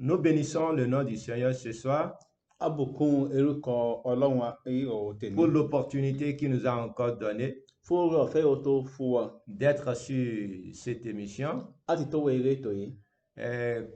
Nous bénissons le nom du Seigneur ce soir Abùkún orúkọ Ọlọ́run ìrọ̀ tèmi. pour l'opportunité qu'il nous a encore donnée Fún oore ọ̀fẹ́ o tó fún wa d'être sur cette émission. láti tó wo eré ètò yìí.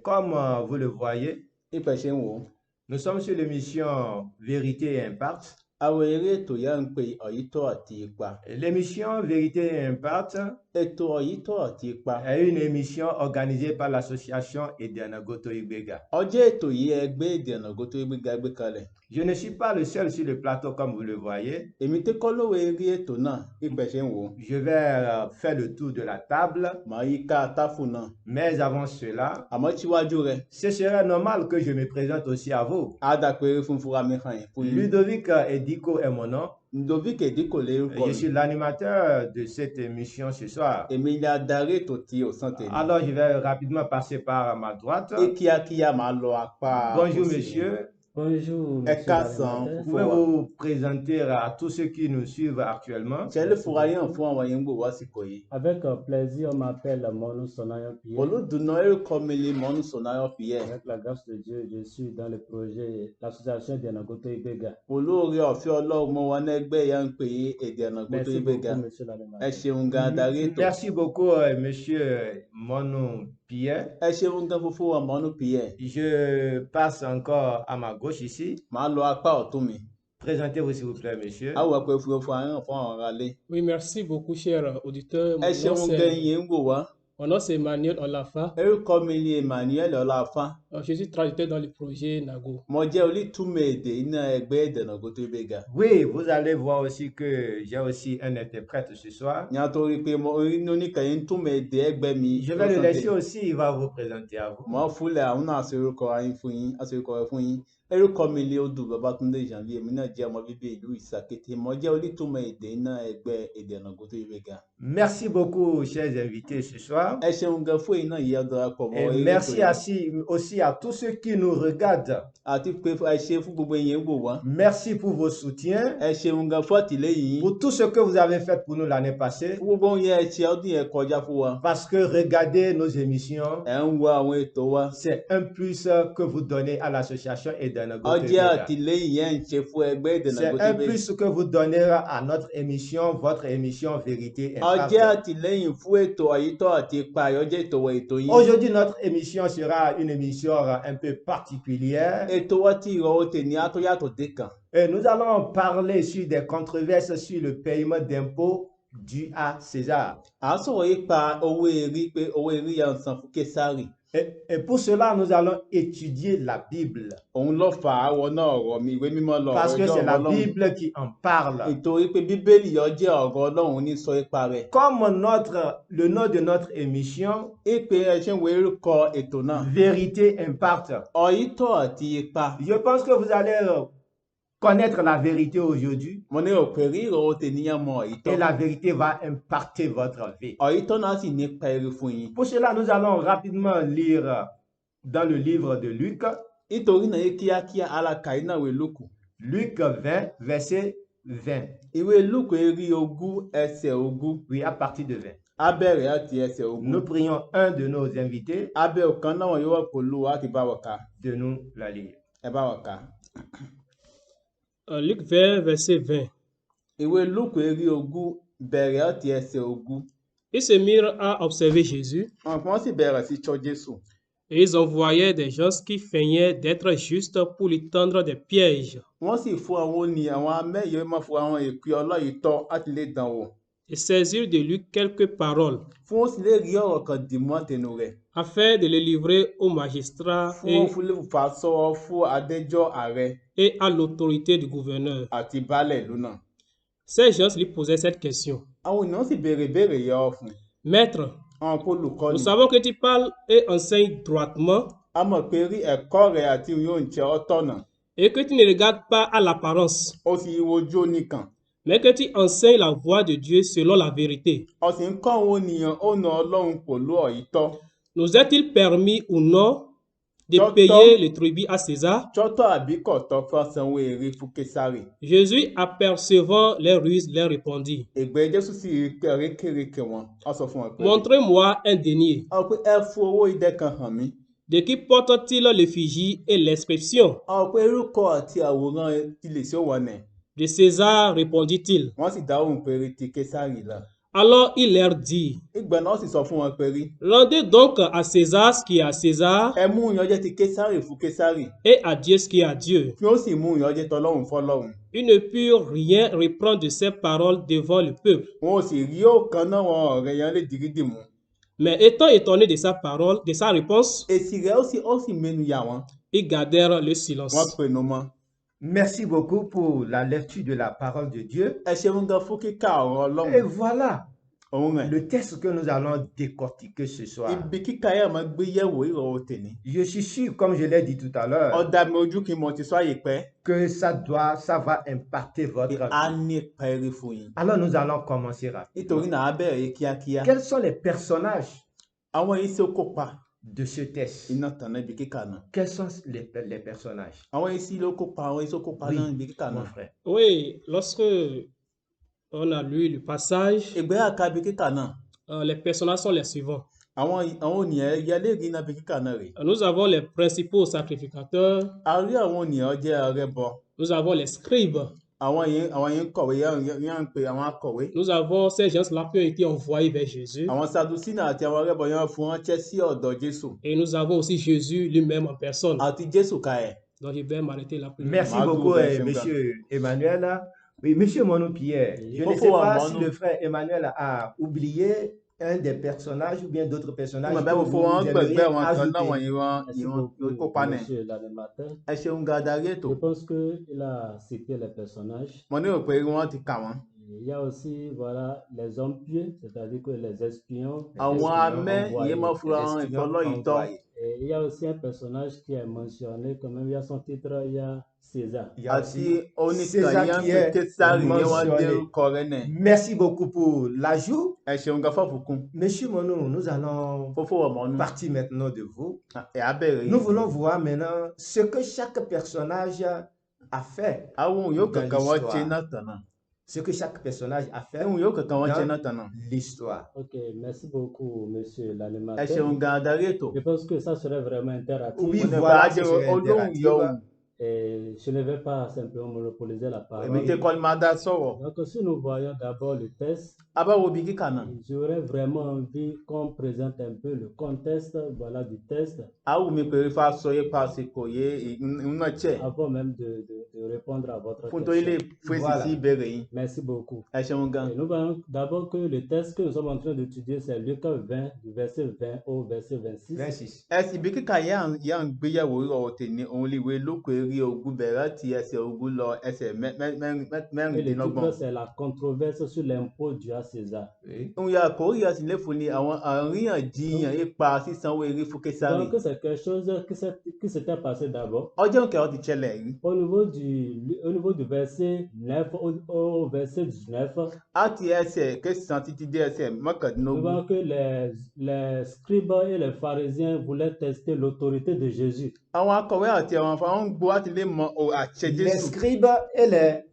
Comme vous le voyez, Nípa ṣe ń wò ó. nous sommes sur l'émission Vérité et Impact. Àwọn eré ètò yà ń pe òyítọ́ àti ipa. L'émission Vérité et Impact Ètò òyítọ́ àti ipa. est une émission organisée par l'association Eden Goto Igbega. Ọjọ́ ètò yìí ẹgbẹ́ Èdè Ọ̀nàgó tó gbé kalẹ̀. Je ne suis pas le seul sur le plateau comme vous le voyez. Èmi tí kọ́ lówó eré ètò náà nípa ṣe ń wò ó. Je vais faire le tour de la table. Màá yí ká táfù náà. Mais avant cela, Àmọ́ síwájú rẹ̀. ce serait normal que je me présente aussi à vous. Á dà pé fún fúra mi hàn yín fún yín. Ludovic Ediko est mon nom. Ludovic Ediko lórúkọ Je suis l'animateur de cette émission ce soir. Èmi ni adarí ètò tí ò sàn tèmi. Alors, je vais rapidement passer par ma droite. Ní kíákíá màá lọ apá. Bonjour, òsì. monsieur. Bonjour, Ẹ monsieur káàsán. l'animateur. Vous pouvez vous présenter à tous ceux qui nous suivent actuellement. Ṣé lè fura yàn fún àwọn yẹn ń gbò wásìkò yìí? Avec plaisir, on m'appelle Monu Sonayon Pierre. Olùdùnà orúkọ mi ni Mọ́nú Sọ̀náyọ̀ Fìyẹ́. Avec la grâce de Dieu, je suis dans le projet l'association Eden Goto Igbega. Olóore ọ̀fẹ́ Ọlọ́run mọ́ wọn ẹgbẹ́ yà ń pè é Èdè Ọ̀nàgó tó Merci gbéga. beaucoup, monsieur Ẹ l'animateur. ṣeun gan adarí ètò. Merci beaucoup, monsieur Monou Pierre. Ẹ ṣeun gan fúnfún wa Mọ́nú Fìyẹ́. Je passe encore à ma gauche ici. Màá lọ apá ọ̀tún mi. Présentez-vous, s'il vous plaît, monsieur. Á wà pé fúnfún àárín fún àwọn ará lé. Oui, merci beaucoup, cher auditeur. Ẹ ṣeun gan yẹn ń gbò wá. Mon nom c'est Emmanuel Olafa. Orúkọ mi ni Emmanuel Ọláfá. Je suis traducteur dans le projet Nago. Mo jẹ́ olùtúmọ̀ èdè iná ẹgbẹ́ Èdè Ọ̀nàgó tó gbéga. Oui, vous allez voir aussi que j'ai aussi un interprète ce soir. Ní a tó rí pé mo rí oníkàyé ń túmọ̀ èdè ẹgbẹ́ mi. Je vais le laisser aussi, il va vous présenter à vous. Mo fúnlẹ̀ àwọn náà aṣọ orúkọ ayín fún yín, aṣọ orúkọ rẹ fún yín. Orúkọ mi ni Odù Babátúndé Janvier, èmi náà jẹ́ ọmọ bíbí ìlú Ìsàkété. Mo jẹ́ olùtúmọ̀ èdè iná ẹgbẹ́ Èdè Ọ̀nàgó tó gbéga. Merci beaucoup, chers invités ce soir. Ẹ ṣeun gan fún iná yìí ọ̀dọ́rapọ̀ mọ́ Et eré merci ètò yìí. aussi à tous ceux qui nous regardent. Àti pé ẹ ṣe fún gbogbo èèyàn wò wá. Merci pour vos soutiens, Ẹ ṣeun gan fún àtìlẹ́yìn yín. pour tout ce que vous avez fait pour nous l'année passée. Fún gbogbo ohun yẹn ẹ ṣe ọdún yẹn kọjá fún wa. Parce que regardez nos émissions, Ẹ ń wo àwọn ètò wa. c'est un plus que vous donnez à l'association Eden Goto Ọjọ́ Igbega. àtìlẹ́yìn yẹn ń ṣe fún ẹgbẹ́ Èdè C'est Ọ̀nàgó tó un gbéga. plus que vous donnez à notre émission, votre émission Vérité Ọjọ́ Impact. àtìlẹ́yìn fún ètò àyítọ́ àti ipa àyọjẹ́ ètò wa ètò yín. Aujourd'hui, notre émission sera une émission un peu particulière. Ètò wa tí ìrọ̀ òtè ní àtọ́yàtọ̀ dé kan. Et nous allons parler sur des controverses sur le paiement d'impôts dû à César. À ń sọ̀rọ̀ nípa owó erí pé owó erí yà ń san fún Késárì. Et pour cela, nous allons étudier la Bible. Òun ló fà á wọnà ọ̀rọ̀ mi ìwé mímọ́ lọ Parce que ọjọ́ c'est la Ọlọ́run. Bible qui en parle. Nítorí pé Bíbélì yọ jẹ́ ọ̀rọ̀ Ọlọ́run ní sọ ipa rẹ̀. Comme le nom de notre émission, Ìpè ẹ ṣe ń wo orúkọ ètò náà. Vérité Impact. Ọ̀yítọ́ àti ipa. Je pense que vous allez connaître la vérité aujourd'hui Mo ní òpè rírọ̀ òtè níyàn mọ et ọ̀yítọ́. la vérité va impacter votre vie. Ọ̀yítọ́ náà sì nípa eré fún yín. Pour cela, nous allons rapidement lire dans le livre de Luc, Nítorí náà yé kíákíá alaka iná ìwé Lúùkù. Luc 20, verset 20. Ìwé Lúùkù erí ogún ẹsẹ̀ ogún. Oui, à partir de 20. Á bẹ̀rẹ̀ láti ẹsẹ̀ ogún. Nous prions un de nos invités Abẹ́ ọ̀kan náà yóò wà pẹ̀lú láti bá wa kà. de nous la lire. Ẹ bá wa kà. Luc 20, verset 20. Ìwé Lúùkù erí ogún bẹ̀rẹ̀ láti ẹsẹ̀ ogún. Ils se mirent à observer Jésus Wọ́n sì bẹ̀rẹ̀ sí tọ́ Jésù. et ils envoyaient des gens qui feignaient d'être justes pour lui tendre des pièges Wọ́n sì fún àwọn òní àwọn amẹ́yẹ máa fún àwọn èpè ọlọ́yìítọ́ láti lè dán wò. et saisirent de lui quelques paroles Fún ó sì lè rí ọ̀rọ̀ kan dì mọ́ àtẹnu rẹ̀. afin de le livrer aux magistrats Fún ó fún lè fà sọ́wọ́ fún adájọ́ ààrẹ et à l'autorité du gouverneur. àti baálẹ̀ ìlú náà. Ces gens lui posaient cette question. Àwọn ènìyàn sì béèrè béèrè yẹ ọ fún. Maître, Àwọn olùkọ́ni. nous savons que tu parles et enseignes droitement A mọ̀ pé rí ẹ̀kọ́ rẹ̀ àti yóò ń jẹ ọ́ tọ̀nà. et que tu ne regardes pas à l'apparence, Ó sì wojú oníkan. mais que tu enseignes la voie de Dieu selon la vérité. Ó sì ń kọ́ àwọn ènìyàn ọ̀nà Ọlọ́run pẹ̀lú ọ̀yítọ́. Nous est-il permis ou non de Docteur. payer le tribut à César? Tọ́tọ̀ àbí kọ̀tọ́ fún sanwó èrè fún Késárì. Jésus, apercevant les ruses, leur répondit, Ìgbẹ́ Jésù sì rí kérékèrékè wọn. Ó sọ fún wọn pé. montrez-moi un denier Ó pé ẹ fún owó idẹ kan hàn mí. De qui porte-t-il l'effigie et l'inscription? àwọn pé orúkọ àti àwòrán ilé sí òwò nẹ̀ De César, répondit-il. wọ́n sì dáhùn pé ti Késárì là. Alors il leur dit, ìgbà náà sì sọ fún wọn pé rendez donc à César ce qui est à César ẹ mú ìyànjẹ ti Késárì fún Késárì et à Dieu ce qui est à Dieu. kí ó sì mú ìyànjẹ tọlọ́run fọ́lọ́run. Ils ne purent rien reprendre de ces paroles devant le peuple. wọn ò sì rí ọ̀kan náà wọn ọ̀rẹ́ yẹn lè dìrídì mú. Mais étant étonnés de sa parole, de sa réponse, èsì rẹ̀ ó sì mẹ́nu yà wọ́n. ils gardèrent le wọ́n silence. pinnu mọ́. Merci beaucoup pour la lecture de la parole de Dieu. ẹ ṣeun gan fún kíkà ọ̀rọ̀ Et Ọlọ́run. voilà òun rẹ̀ le texte que nous allons décortiquer ce soir. ibi kíkà yẹn máa gbé yẹ̀wò ìrọ̀rùn tèmi. Je suis sûr, comme je l'ai dit tout à ó l'heure, dá mi ojú kí n mọ̀ ti sọ àyè pẹ́. que ça va impacter votre a vie. ní ipa eré fún yín. Alors nous allons commencer nítorí rapidement. náà á bẹ̀rẹ̀ kíákíá. Quels sont les personnages àwọn yìí tí ó kópa de ce texte? iná tànná ibi kíkà náà. Quels sont les personnages? àwọn yìí tí ló kópa àwọn yìí tí ó kópa náà ibi kíkà Mon náà. frère. Oui, lorsque on a lu le passage, ìgbéyà ká ibi kíkà náà. les personnages sont les suivants. àwọn ènìyàn yẹlé rí iná ibi kíkà náà rè. Nous avons les principaux sacrificateurs, a rí àwọn ènìyàn jẹ́ arẹ́bọ. nous avons les scribes, àwọn yìí ń kọ̀wé yẹn ń pe àwọn akọ̀wé. nous avons ces gens-là qui ont été envoyés vers Jésus, àwọn sadusina àti àwọn arẹ́bọ yẹn fún ránṣẹ́ sí ọ̀dọ̀ Jésù. et nous avons aussi Jésus lui-même en personne. àti Jésù ka ẹ̀. Donc je vais m'arrêter là plus. Merci Madou, beaucoup, merci, monsieur Emmanuel. Oui, monsieur Monou Pierre, je ne sais Pourquoi pas si Monou? le frère Emmanuel a oublié un des personnages ou bien d'autres personnages Mo que bẹ̀ mo vous fún wọn aimeriez gbẹ̀gbẹ́ wọn kan náà ajouter. wọ̀nyí wọn Merci ìwọ̀n beaucoup, kópa nẹ̀. monsieur l'animateur. ẹ ṣeun ga darí ètò. Je pense qu'il a cité les personnages. mo ní rò pé wọ́n ti kà wọ́n. Il y a aussi voilà, les hommes pieux, c'est-à-dire que les espions. àwọn amẹ́ envoyés. ìyẹn máa fura wọn Espions ìfọlọ́yìí tọ́. envoyés. Et il y a aussi un personnage qui est mentionné, quand même, il y a son titre, il y a César. Il y a àti aussi oníkan César yẹn qui pé est Késárì yẹn wọ́n dé mentionné. orúkọ rẹ̀ nẹ̀. Merci beaucoup pour l'ajout. ẹ ṣeun ga fọ́fùkún. Monsieur Monou, nous allons fófó ọmọ ọdún. partir maintenant de vous. ẹ̀ á bẹ̀rẹ̀ Nous yìí. voulons voir maintenant ce que chaque personnage a fait. àwọn òun yóò dans kankan wọ́n l'histoire. ṣe náà tànà. Ce que chaque personnage a fait òun yóò kankan wọ́n ṣe dans náà tànà. l'histoire. Ok, merci beaucoup, monsieur ẹ l'animateur. ṣeun ga darí ètò. Je pense que ça serait vraiment interactif. Oui, mo ní voilà, bá a ce jẹ́ serait olóhùn interactif. yọ òun. Et je ne vais pas simplement monopoliser la parole. èmi tẹ́ kọ́ ni máa dá sọ̀rọ̀. Donc, si nous voyons d'abord le test, abáwo bí kíkà náà. j'aurais vraiment envie qu'on présente un peu le contexte voilà, du test awu mi pèrè fa sọ yé pa àsìkò yé ìná tsẹ̀. avant même de répondre à votre fún tó ilé question. fèsì Voilà. sí ìbéèrè yìí. Merci beaucoup. ẹ ṣeun gan. Et nous voyons d'abord que le test que nous sommes en train d'étudier, c'est Luc 20, du verset 20 au verset 26. 26. ẹsì bí kíkà yà ń gbéyàwó ìrọ̀rùn tèmi òun lè wé lóko eré ogún bẹ̀rẹ̀ ti ẹsẹ̀ ogún lọ ẹsẹ̀ Et le mẹ́rìndínlọ́gbọ̀n. titre, c'est la controverse sur l'impôt dû à César. Oui. òun yà kó yà sí lẹ́fun ni àwọn àríyànjiyàn ipa sísanwó eré fún Késárì. Donc, c'est quelque chose qui s'était passé d'abord. ọjọ́ kẹwàá ti ṣẹlẹ̀ rí. Au niveau du verset 9 au verset 19, láti ẹsẹ̀ kẹsàn-án títí dé ẹsẹ̀ nous mọ́kàndínlógún. voyons que les scribes et les pharisiens voulaient tester l'autorité de Jésus. àwọn akọ̀wé àti àwọn afọ ń gbọ́ láti lè mọ àṣẹ Les Jésù. scribes et les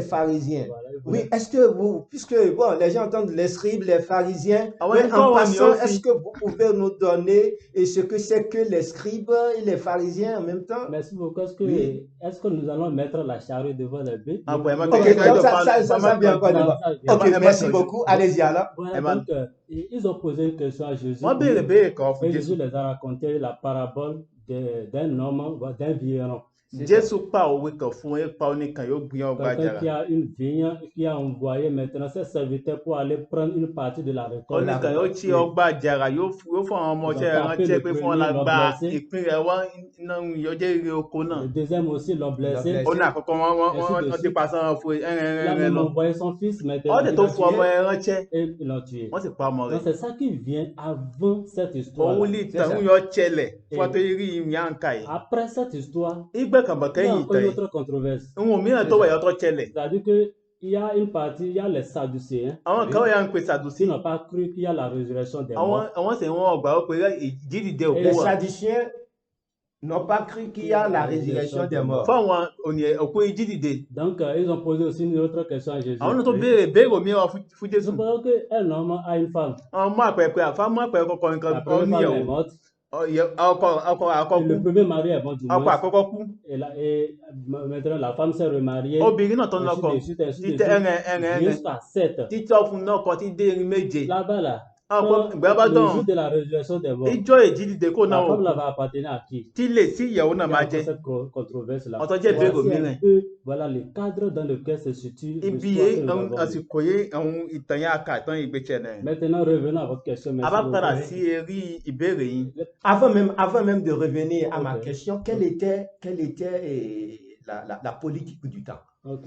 pharisiens. Voilà, ils Oui, voulaient- est-ce que vous, puisque bon, les gens entendent les scribes, les pharisiens, Ah mais ouais, en encore, passant, aussi. est-ce que vous pouvez nous donner ce que c'est que les scribes et les pharisiens en même temps? Merci beaucoup. Oui. Est-ce que nous allons mettre la charrue devant les bœufs? Ah, ouais, Ok, donc ça vient encore Ça, devant. ça vient. Ok, Emma- merci Emma- beaucoup. Allez-y alors. Voilà, Emma- donc, ils ont posé une question à Jésus. wọ́n béèrè béèrè kan fún Et Jésù. Jésus les a raconté la parabole d'un homme, d'un vigneron. Jésù pa òwe kan fún ipa oníkan yóò gbìyànjú ọgbà Quelqu'un àjàrà. qui a une vigne, qui a envoyé maintenant ses serviteurs pour aller prendre une partie de la récolte. oníkan yóò tí ọgbà àjàrà yóò fún àwọn ọmọọṣẹ́ rẹ̀ ránṣẹ́ pé fún wọn la gba ìpín rẹ̀ wá iná ìyọjẹ́ èrè oko náà. Le deuxième aussi l'ont blessé. ó ní àkọ́kọ́ wọ́n ti pàṣẹ wọn fún Il a ẹ̀rẹ̀ même lọ. envoyé son fils maintenant. ọ̀dẹ̀ tó fún ọmọ ẹ̀ ránṣẹ́ Et ils l'ont tué. wọ́n sì pa ọmọ rẹ̀. Donc c'est ça qui vient avant cette histoire. òun lè tàn ń yọ ṣẹlẹ̀ fún ọtọ́ rí ìyá nǹka yìí. Après cette histoire, ìgbẹ́ kan bọ̀ il y a kẹ́yìn encore ìtàn une yìí. autre controverse. ohun mìíràn tó wà yọtọ̀ ṣẹlẹ̀. C'est-à-dire qu'il y a une partie, il y a les Sadducéens àwọn kan yà ń pè sàdùsí. qui n'ont pas cru qu'il y a la résurrection des morts. àwọn sì wọ́n ọgbà ó pé ìjídìde òkú Les wà. Sadduciens n'ont pas cru qu'il y a la résurrection des morts. fún àwọn òkú ìjídìde. Donc, ils ont posé aussi une autre question à Jésus. àwọn náà tó béèrè mìíràn fún Jésù. Nous voyons qu'un homme a une femme. àwọn mú àpẹẹrẹ àfa mú àpẹẹrẹ kọkọ nǹkan La kan première femme est níyàwó. morte. ọkọ Et le kú premier mari avant du ọkọ moins. àkọ́kọ́ kú Et maintenant, la femme s'est remariée. obìnrin náà tó ń lọ́kọ Ainsi de suite, títẹ ẹrẹ jusqu'à 7. títọ́ fún náà kọ tí dé irin méje Là-bas, là, ọkọ quand ìgbà bá le tán jour de la résurrection des morts, ìjọ èjì dìde kó náà la femme òkú là va appartenir à qui? tí lè sí ìyàwó náà Il y a máa encore jẹ cette controverse-là. ọ̀tọ̀ jẹ́ ìbéèrè Voici un mìíràn peu, voilà le cadre dans lequel se situe ibi l'histoire que nous avons lue. àsìkò yìí àwọn ìtàn yẹn aka ìtàn ìgbésẹ̀ náà Maintenant, revenons à votre question. Merci àbá beaucoup. padà sí erí ìbéèrè yìí Avant même de revenir à ma Ok. question, quelle était la politique du temps? Ok.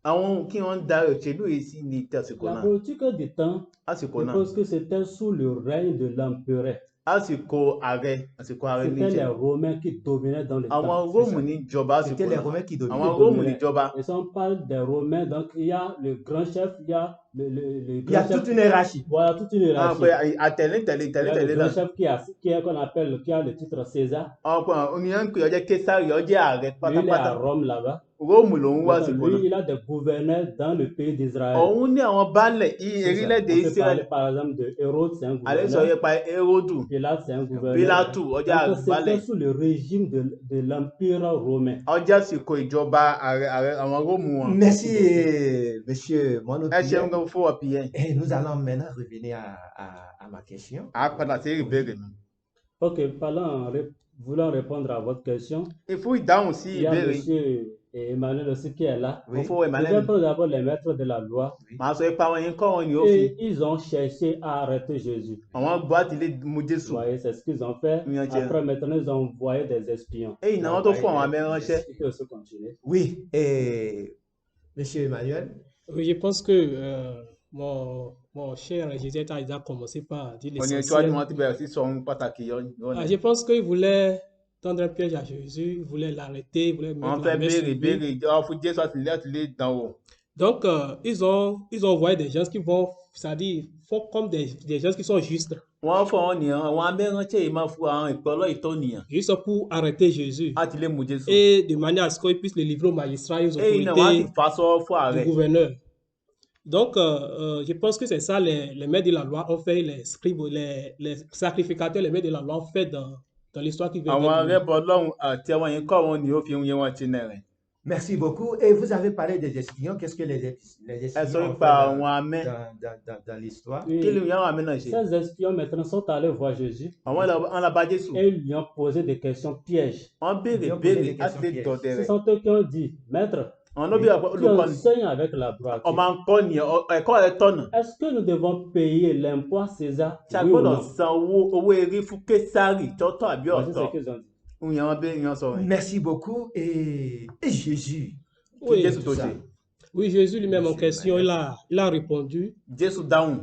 àwọn kí wọ́n darí òṣèlú yìí sí ní àsìkò La náà politique du temps, àsìkò je náà pense que c'était sous le règne de l'empereur. àsìkò ààrẹ ní C'était les jẹ Romains qui dominaient dans le àwọn temps. róòmù níjọba àsìkò C'était les náà Romains qui àwọn dominaient. róòmù níjọba Et si on parle des Romains, donc il y a le grand chef, il y a le Il y a grand chef. toute une hiérarchie. Voilà, toute une àwọn hiérarchie. pé àtẹ̀lé Il y a le grand náà chef qui est qu'on appelle, qui a le titre César. àwọn pé oníyàn ń pè ọjọ́ késàrì ọjọ́ ààrẹ Lui, il est pátápátá à Rome là-bas. róòmù lòún wá Donc, àsìkò lui, náà il a des gouverneurs dans le pays d'Israël. òun ní àwọn baálẹ̀ C'est ça. orílẹ̀-èdè On peut Israël parler par exemple de Hérode, c'est un àlẹ́ sọ gouverneur. yẹpa Héródù Pilate, c'est un gouverneur. Pílátù ọjọ́ Donc, àgbálẹ̀ c'était sous le régime de l'Empire romain. ọjọ́ àsìkò ìjọba ààrẹ àwọn róòmù wọn Merci, monsieur ẹ Monopie. ṣeun gan fún ọ̀pì yẹn Et nous allons maintenant revenir à ma question. à padà sí ìbéèrè mi Ok, voulant répondre à votre question, fún ìdáhùn sí il y a ìbéèrè monsieur Emmanuel aussi qui est là. Oui. fún Je Emmanuel vais prendre d'abord les maîtres de la loi. màá sọ ipa wọn yẹn kọ́ wọn ni ó fi Et ils ont cherché à arrêter Jésus. àwọn gbọ́ àti lè mú Jésù Vous voyez, c'est ce qu'ils ont fait. Oui, tiens. Après, maintenant, ils ont envoyé des espions. èyí náà wọ́n tó fún àwọn amẹ́ránṣẹ́ Il peut aussi continuer. Oui, et monsieur Emmanuel. Oui, je pense que mon cher Jésus a déjà commencé par dire òní ìtúwájú l'essentiel. wọn ti bẹ̀rẹ̀ sí sọ ohun pàtàkì Je pense qu'il voulait tendre un piège à Jésus, il voulait l'arrêter, il voulait wọ́n mettre fẹ́ la main sur béèrè lui. béèrè ìjọba fún Jésù àti lè dán wò Donc, ils ont envoyé des gens qui vont, c'est-à-dire, font comme des gens qui sont justes, wọ́n fọ wọn nìyẹn àwọn amẹ́ránṣẹ́ yìí máa fún àwọn ìpè ọlọ́yìí nìyẹn juste pour arrêter Jésus láti lè mú Jésù et de manière à ce qu'ils puissent le livrer aux magistrats et aux èyí náà wọ́n á sì autorités fà sọ́wọ́ fún ààrẹ du gouverneur. Donc, je pense que c'est ça les maîtres de la loi ont fait, les scribes, les sacrificateurs, les maîtres de la loi ont fait dans l'histoire qui vient àwọn d'être. arẹ́bọ ọlọ́run àti àwọn yẹn kọ́ wọn ni ó fi ń yé wọn ti nà rẹ̀ Merci beaucoup. Et vous avez parlé des espions. Qu'est-ce que les ẹ espions sọ ont fait nípa àwọn amẹ́ dans l'histoire? Oui. kí ló ń yá àwọn amẹ́ náà ṣe Ces espions maintenant sont allés voir Jésus àwọn là bá Jésù et ils lui ont posé des questions pièges. wọ́n béèrè Ils ont posé béèrè des láti lè questions dọ̀dẹ̀ Ce rẹ̀ sont eux qui ont dit, Maître, àwọn ló bí tu olùkọ́ni enseignes avec la droiture. ọmọ akọ́ nìyẹn ẹ̀kọ́ rẹ̀ tọ̀nà Est-ce que nous devons payer l'impôt à César? ṣe Oui ou àgbọ́dọ̀ non? san owó erí fún Késárì tọ́tọ̀ àbí Voici ọ̀tọ̀ ce qu'ils ont dit. ń yẹn wọ́n béèrè yẹn sọ̀rọ̀ yẹn Merci beaucoup. Et Jésus. kí Oui, Jésù tó ça. ṣe oui, Jésus lui-même en Monsieur question, il a répondu. Jésù dáhùn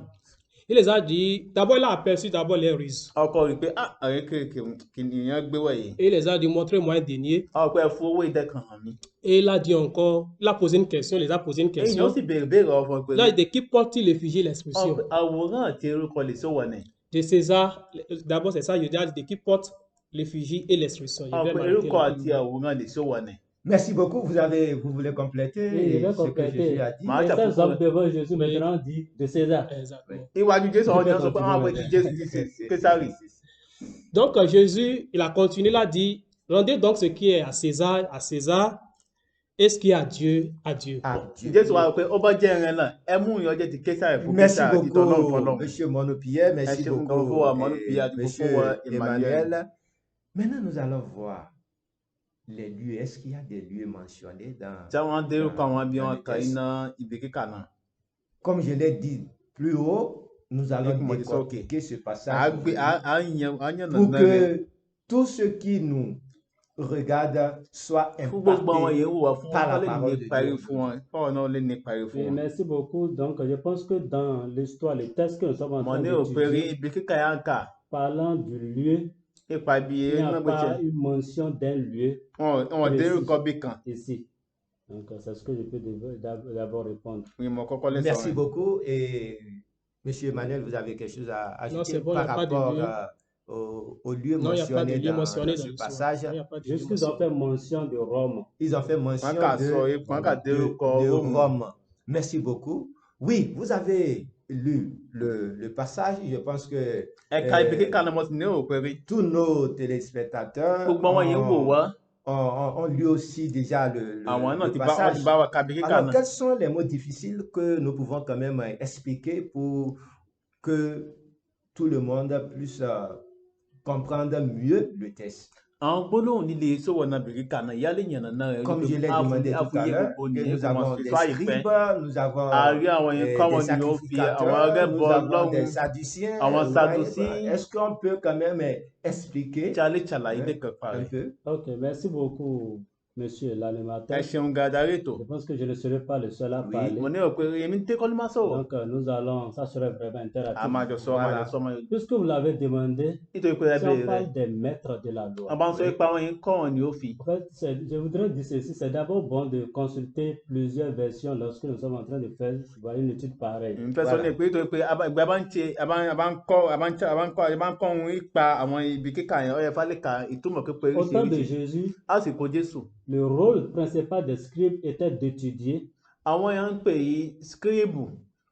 Il les a dit, d'abord, il a aperçu d'abord les ruses. ọkọ rí i pé ààrẹ kéèké kìnìyàn gbé wọ̀nyí Et il les a dit, montrez-moi un denier. ọkọ ẹ fún owó ìdẹ́kan hàn mí Et il a dit encore, il a posé une question, il les a posé une èyí ni ó question. sì béèrè ọ̀fọ̀ pé Là, de qui porte-t-il l'effigie, l'expression? àwòrán àti orúkọ lè sọ wọ̀ ní De César, d'abord c'est ça, je dis, de qui porte l'effigie et l'expression. Je vais ọkọ m'arrêter orúkọ là. àti àwòrán lè sọ wọ̀ ní. Merci beaucoup. Vous voulez compléter Oui, je vais ce que compléter. Jésus a dit? Ma- Et t'as ces pourquoi- hommes devant Jésus Oui. maintenant dit de César. Exactement. Iwájú Jésù àwọn ènìyàn sọ pé àwọn Continue, àpèjì Jésù ti ṣe Késárì. Donc Jésus, il a continué, il a dit, rendez donc ce qui est à César, et ce qui est à Dieu, à Dieu. Ah, Dieu. Jésù wá pé ó bá jẹ́ ẹran náà ẹ mú ìyànjẹ ti Késárì fún Merci Késárì àti tọlọ́run beaucoup, fọ́lọ́run. monsieur Monopie. Merci Merci beaucoup, beaucoup, Monopie, à monsieur beaucoup, Emmanuel. Maintenant, nous allons voir les lieux. Est-ce qu'il y a des lieux mentionnés dans... Tí wọ́n dé orúkọ àwọn bí dans wọ́n le kà texte? iná ibi kíkà náà. Comme je l'ai dit plus haut, nous allons Écoute-moi, dis ça, ok. décortiquer ce À passage gbé à yàn pour nàná rẹ̀ que tous ceux qui nous regardent soient fún gbogbo àwọn impactés. yẹn wùwà fún par la wọn kọ́ lè parole ní de parí Dieu. fún wọn fáwọn náà lè ní parí fún Oui, wọn. merci beaucoup. Donc, je pense que dans l'histoire, les textes que nous sommes en Mo train ní òpèrè d'étudier, ibi kíkà yà ń kà parlant du lieu, nípa ibi il n'y eré a náà pas gbèsè. une mention d'un lieu Wọ́n dé orúkọ bí kan. ici. Donc, c'est ce que je peux d'abord répondre. Ni mo kọ́kọ́ lè Merci sọ̀rọ̀. beaucoup. Et monsieur Emmanuel, vous avez quelque chose à ajouter c'est bon, il n'y par a pas de rapport lieu. au lieu Non, il n'y a pas de mentionné lieu dans mentionné dans ce l'histoire. passage? Non, il n'y a pas de lieu Juste qu'ils ont mentionné. fait mention de Rome. Ils ont fait mention Wọ́n kà sọ wọ́n kà dé orúkọ de Róòmù. Rome. Merci beaucoup. Oui, vous avez lu le passage, je pense que ẹ̀ka ibi kíkà náà mo sì ní òpè rí tous nos téléspectateurs gbogbo àwọn yẹn ń wò wá ont lu aussi déjà àwọn náà le ti bá passage. wa ka ibi kíkà Alors, náà. quels sont les mots difficiles que nous pouvons quand même expliquer pour que tout le monde puisse comprendre mieux le texte? àwọn gbólóhùn líle sọ̀rọ̀ náà ibi kíkà náà ìyá lè yànnà náà rẹ̀ Comme je l'ai demandé tout à l'heure, nous avons des scribes, nous avons àárí àwọn yẹn kọ́ des wọn ni ó fi àwọn sacrificateurs, arẹ́bọ nous avons des Ọlọ́run sadduciens. àwọn Ouais, Sadducéens. Est-ce qu'on peut quand même expliquer tí a lè ṣàlàyé lẹ́kọ̀ọ́ un rẹ̀. peu? Ok, merci beaucoup, monsieur ẹ l'animateur. ṣeun gàdárí ètò Je pense que je ne serai pas le seul à Oui, parler. mo ní rò pé èmi ń tẹ́kọ́ ní máa sọ̀rọ̀ Donc, nous allons, ça serait vraiment a interactif. máa jọ sọ a máa jọ sọ Puisque vous l'avez demandé, nítorí pé ẹ si on béèrè rẹ̀ parle des maîtres de la loi, a bá ń sọ pé àwọn yẹn kọ́ wọn ni ó fi. en fait, je voudrais dire ceci, c'est d'abord bon de consulter plusieurs versions lorsque nous sommes en train de faire une étude pareille. n fẹ́ sọ ní pé nítorí pé ìgbà bá ń ṣe a bá ń kọ́ ohun ipa àwọn ibi kíkà yẹn ó yẹ fálẹ̀ ka ìtumọ̀ pípé Au temps de oríṣiríṣi Jésus, àsìkò Jésù le rôle principal des scribes était d'étudier, àwọn yẹn ń pè yí skiribu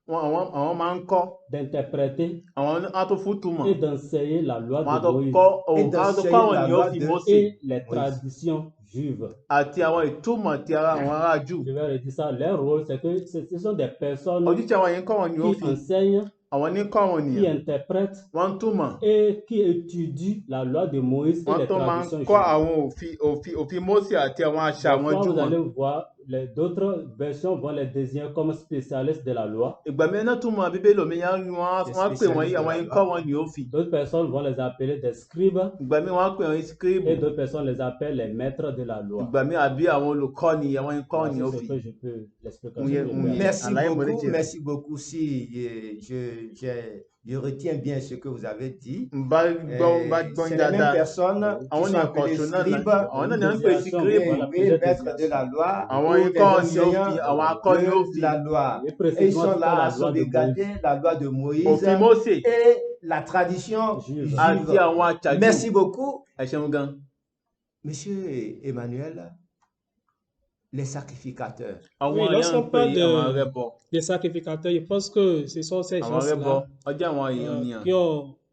àwọn máa ń kọ́ d'interpréter àwọn á tó fún túmọ̀ et d'enseigner la loi wọn á de tó Moïse kọ́ Et ohun á tó d'enseigner kọ́ àwọn la ni ó loi fi de- Mósè et les traditions juives. àti àwọn ìtumọ̀ ti ara àwọn ará jù Je vais redire ça. Leur rôle, c'est que ce sont des personnes ojúṣe àwọn yẹn kọ́ wọn ni ó qui fi enseignent, àwọn ní kọ́ wọn qui nìyẹn interprètent wọ́n ń túmọ̀ et qui étudient la loi de Moïse et wọ́n les tó máa ń traditions kọ́ juives. àwọn òfin Mósè àti àwọn àṣà àwọn Parfois, jù vous wọn. allez voir, d'autres versions vont les désigner comme spécialistes de la loi. ìgbà mìíràn náà túmọ̀ bíbélì òmìnira wọ́n pè wọ́n yí àwọn yẹn kọ́ wọn ni ó fi D'autres personnes vont les appeler des scribes ìgbà mìíràn wọ́n pè wọ́n yí skiribu et d'autres personnes les appellent les maîtres de la loi. ìgbà mìíràn àbí àwọn olùkọ́ni àwọn yẹn kọ́ Voilà, ni ó c'est fi. ce que je peux l'explication. Oui, que je peux oui. faire. Merci Alain beaucoup, Moretti. merci beaucoup. Si je retiens bien ce que vous avez dit. n bá gbọ́ C'est yín les mêmes dáadáa personnes qui àwọn sont ní appelées ọkọ̀ọ̀tún náà scribes, àwọn náà ní à ń pè sí Désignation, skiribu voilà. oui, maîtres de la loi, àwọn ou yẹn des kọ́ ni ó fi enseignants àwọn akọ́ ni ó de fi la loi. Et Et ils précisément, sont c'est là la à loi de sauvegarder Moïse. la loi de Moïse òfin Mósè et la tradition Juive. àti juive. àwọn àṣà jù. Merci beaucoup, ẹ ṣeun gan. Monsieur Emmanuel. Les sacrificateurs. àwọn Oui, yẹn lorsqu'on ń pè parle de- àwọn arẹ́bọ Les sacrificateurs, je pense que ce sont ces àwọn arẹ́bọ gens-là ọjọ́ àwọn ènìyàn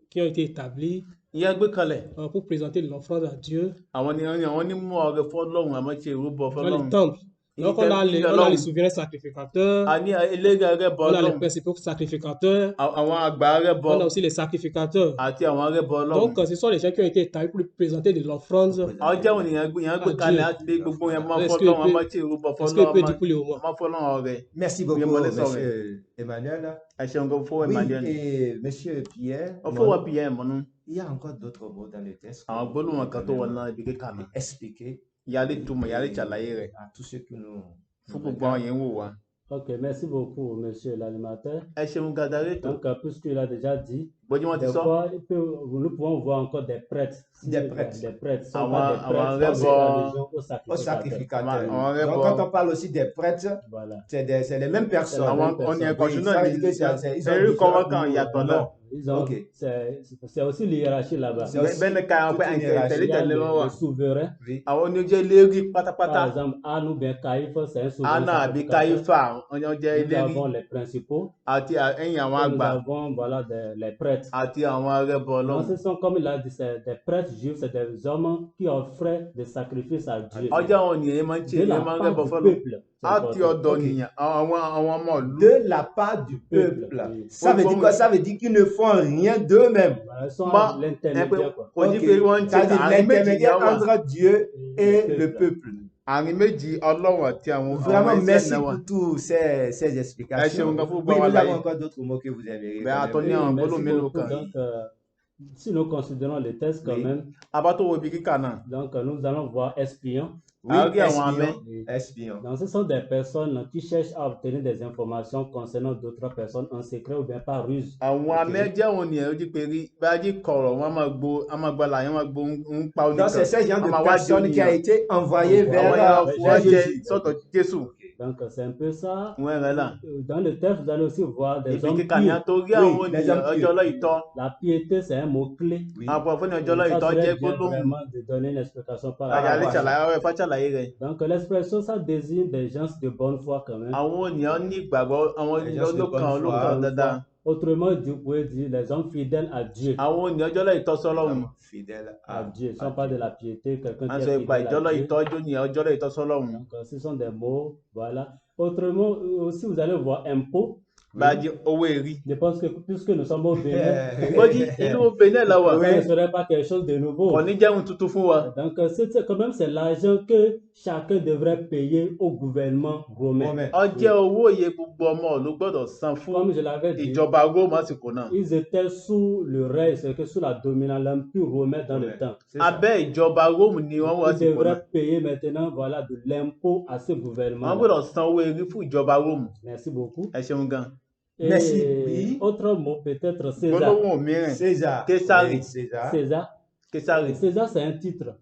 qui ont été établis ìyẹn gbé kalẹ̀ pour présenter l'offrande à Dieu àwọn ni mú ọrẹ fọ́lọ́run àmọ́ ṣe ìrúbọ dans fọ́lọ́run. le temple. Donc on a les souverains sacrificateurs, a ní eléyìí arẹ́bọ on a les ọlọ́run principaux sacrificateurs, àwọn àgbà arẹ́bọ on a aussi les sacrificateurs. àti àwọn arẹ́bọ ọlọ́run. Donc ce sont les gens qui ont été établis pour présenter de l'offrande. àwọn jẹ́ ènìyàn gbé kalẹ̀ láti lé gbogbo yẹn máa Est-ce que fọ́lọ́run peut- àmọ́ ṣe ìrúbọ Est-ce que je peux fọ́lọ́run dire pour le moment? àmọ́ fọ́lọ́run ọrẹ. Merci Oui, beaucoup, moi, les Monsieur Emmanuel. ẹ ṣeun gan fún Oui, Emmanuel. et Monsieur Pierre, ó fún wọn pìyẹ́ mọ́nú il y a encore d'autres mots dans le texte. que àwọn vous gbólóhùn pouvez kan quand tó wọ même náà ibi kíkà mi. expliquer ìyá lè túmọ̀ ìyá lè ṣàlàyé rẹ̀ à tous ceux qui nous fún gbogbo àwọn yẹn ń wò wá. Ok, merci beaucoup, monsieur l'animateur. ẹ ṣeun gàdárí tó Donc, puisqu'il a déjà dit, bójú wọn ti des sọ fois, nous pouvons voir encore des prêtres. Des prêtres. Des prêtres. Ce sont Avant- pas des prêtres, avant c'est Rébor- l'allusion aux aux sacrificateurs. sacrificateurs. On répond. Donc, quand on parle aussi des prêtres, Voilà. c'est les mêmes personnes. la àwọn même ọ̀nìyàn personne. kan Oui, ṣùgbọ́n ça ní veut dire que ils ont eré kọ́ wọn différents kan ìyàtọ̀ noms. náà. Ils ont, Ok. c'est aussi l'hiérarchie là-bas. C'est aussi bẹ́ẹ̀ ni ká àwọn pé toute une àìsàn hiérarchie. tẹ̀lé Il y a tẹ̀lé wọn wà. le souverain. Oui. àwọn ni ó jẹ́ lérí pátápátá Par exemple, Anne ou bien Caïphe, c'est un souverain. Anna àbí sacrificateur. Káífà wọn jẹ́ Nous lérí avons les principaux. àti ẹ̀yìn àwọn Et nous àgbà avons voilà, les prêtres. àti àwọn arẹ́bọ Donc, ọlọ́run. ce sont, comme il a dit, c'est des prêtres juifs, c'est des hommes qui offraient des sacrifices à Dieu. ọjọ́ àwọn ènìyàn máa ń ṣe De la ìyẹn máa ń part rẹ́bọ du fọ́lọ́ peuple. C'est àti important. ọ̀dọ̀ Ok. nìyàn àwọn ọmọ ìlú. De la part du peuple. Oui. Ça veut dire quoi? Ça veut dire qu'ils ne font rien d'eux-mêmes. Voilà, ils sont Bah, l'intermédiaire, quoi. kò ní Ok. pé wọ́n ń ṣe C'est-à-dire àárín méjì l'intermédiaire yẹn wà entre Dieu et le peuple. àárín méjì ọlọ́run àti àwọn Vraiment, ẹ̀sìn merci náà wà. pour toutes ces explications. Ẹ ṣeun gan fún Oui, gbogbo nous àlàyé. avons encore d'autres mots que vous aimeriez. Ben, quand attendez, même. un Merci boulot mélòó beaucoup. kan. Donc, si nous considérons les tests quand Oui. même, abá tó wo ibi kíkà náà donc nous allons voir espions. Oui, Ah, ok, àwọn espion. amẹ́. Oui. Espion. Donc, ce sont des personnes qui cherchent à obtenir des informations concernant d'autres personnes en secret ou bien par ruse. àwọn Ok. amẹ́jẹ́ àwọn ènìyàn ojú pé rí bájí kọ̀rọ̀ wọn á máa gba làyẹn máa gbó ń pa Donc, c'est oníkan ce genre Ah, de ma personne wadi qui a oníyan. été envoyé Àwọn vers àwọn yẹn vers wọ́n jẹ Jésus. sọ́tọ̀ Jésù Donc, c'est un peu ça. wọ́n rẹ̀ là. Dans le texte, vous allez aussi voir des Ibi hommes kíkà ní pieux. àtòrí àwọn les ènìyàn hommes ọjọ́ lọ́yìítọ́. La piété, c'est un mot-clé. Oui. Àwọn àfọ́nì Et ọjọ́ ça lọ́yìítọ́ serait jẹ́ bien gbólóhùn. vraiment de donner une explication par Àyà lè rapport à ça. ṣàlàyé ọ̀rẹ́ fàṣàlàyé rẹ̀. Donc, l'expression, ça désigne des gens de bonne foi quand même. Àwọn ènìyàn ní ìgbàgbọ́, àwọn Les ènìyàn gens de bonne foi. olókàn dáadáa. Autrement dit, vous pouvez dire les hommes fidèles à Dieu. Àwọn ènìyàn ọjọ́ lọ́yìítọ́ sọ́lọ́run. Fidèle À Dieu. Ce ne sont pas de la piété, quelqu'un À qui sọ est ìgbà fidèle ìjọ à Dieu. lọ́yìítọ́ jó ní ọjọ́ lọ́yìítọ́ sọ́lọ́run. Donc, ce sont des mots, voilà. Autrement, aussi, vous allez voir impôt. Bàjẹ́ owó èrí. Je pense que puisque nous sommes au Bénin, Gbọ́dí inú Benin la wà. ça ne serait pas quelque chose de nouveau. Kò ní jẹun tuntun fún wa. Donc, quand même, c'est l'argent que chacun devrait payer au gouvernement romain. Romain. Ọjẹ́ owó iye gbogbo ọmọ ló gbọ́dọ̀ san fún Comme je l'avais dit, ìjọba Róòmù àsìkò náà. ils étaient sous le règne, c'est que sous la dominance, l'empire romain dans le temps. C'est ça. Abẹ́ ìjọba Róòmù ni wọ́n wà Ils àsìkò náà. devraient payer maintenant, voilà, de l'impôt à ce Wọ́n gouvernement. gbọ́dọ̀ san owó èrí fún ìjọba Róòmù. Merci beaucoup. Ẹ ṣeun gan. Et Merci, oui. autre mot, peut-être César. Gbólóhùn mìíràn. César. Késárì. Oui, César. César. Késárì. César, c'est un titre.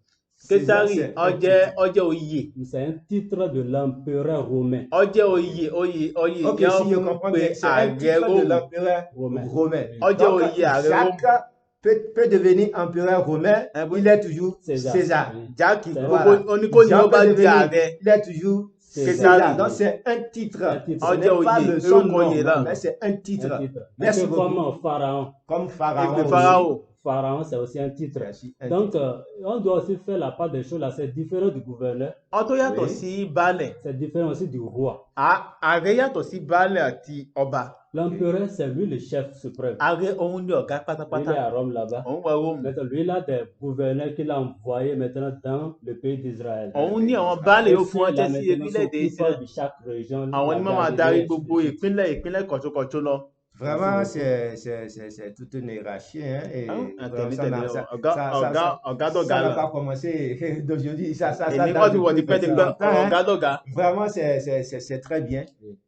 Késárì c'est un ọjẹ́ oyè. C'est un titre de l'empereur romain. Ọjẹ́ oyè Ok, jẹ́ si je fún comprends pé bien, c'est un ààrẹ titre de Róòmù. l'empereur Romain. romain. Ọjẹ́ Donc, oyè ààrẹ Róòmù. chaque peut devenir empereur romain, Oui. il est toujours César. César. Oui. Jákì C'est gbogbo Voilà. oníkóni Jean ó bá peut di devenir, ààrẹ. il est toujours César. César. Donc c'est un titre. Un titre. Ce n'est Ọjọ́ pas oyè le son orúkọ nom, oyè náà. mais c'est un titre. Un titre. Merci Un peu beaucoup. comme Pharaon. Comme Pharaon. Écoute, aussi. Pharaon. Pharaon, c'est aussi un titre. C'est aussi un Donc, titre. on doit aussi faire la part des choses là. C'est différent du gouverneur. Ọ̀n tó yàtọ̀ Oui. sí baálẹ̀. C'est différent aussi du roi. Ààrẹ yàtọ̀ sí baálẹ̀ àti ọba. L'empereur, c'est lui le chef suprême. Ààrẹ òun ni ọ̀gá Il est pátápátá. à Rome là-bas. Òun wà Róòmù. Maintenant, lui, il a des gouverneurs qu'il a envoyés maintenant dans le pays d'Israël. Òun ní àwọn baálẹ̀ yóò fún Là, ọjẹ́ sí maintenant, orílẹ̀-èdè s'occupe Israël. de chaque région. Àwọn la ni wọ́n máa Galilée, darí ainsi de gbogbo suite. ìpínlẹ̀ kọ̀tùkọ̀tù lọ. Vraiment, c'est toute une hiérarchie. Hein, et vraiment, ça n'a- ça- Ọ̀gá ça- ça- ça- ọ̀gá ça dọ̀gá n'a là. pas commencé d'aujourd'hui. Ça Èmi date kọ́ ti wọ̀ depuis tipẹ́ ti très gbọ́ longtemps, hein. ọ̀gá dọ̀gá. Vraiment, c'est très bien.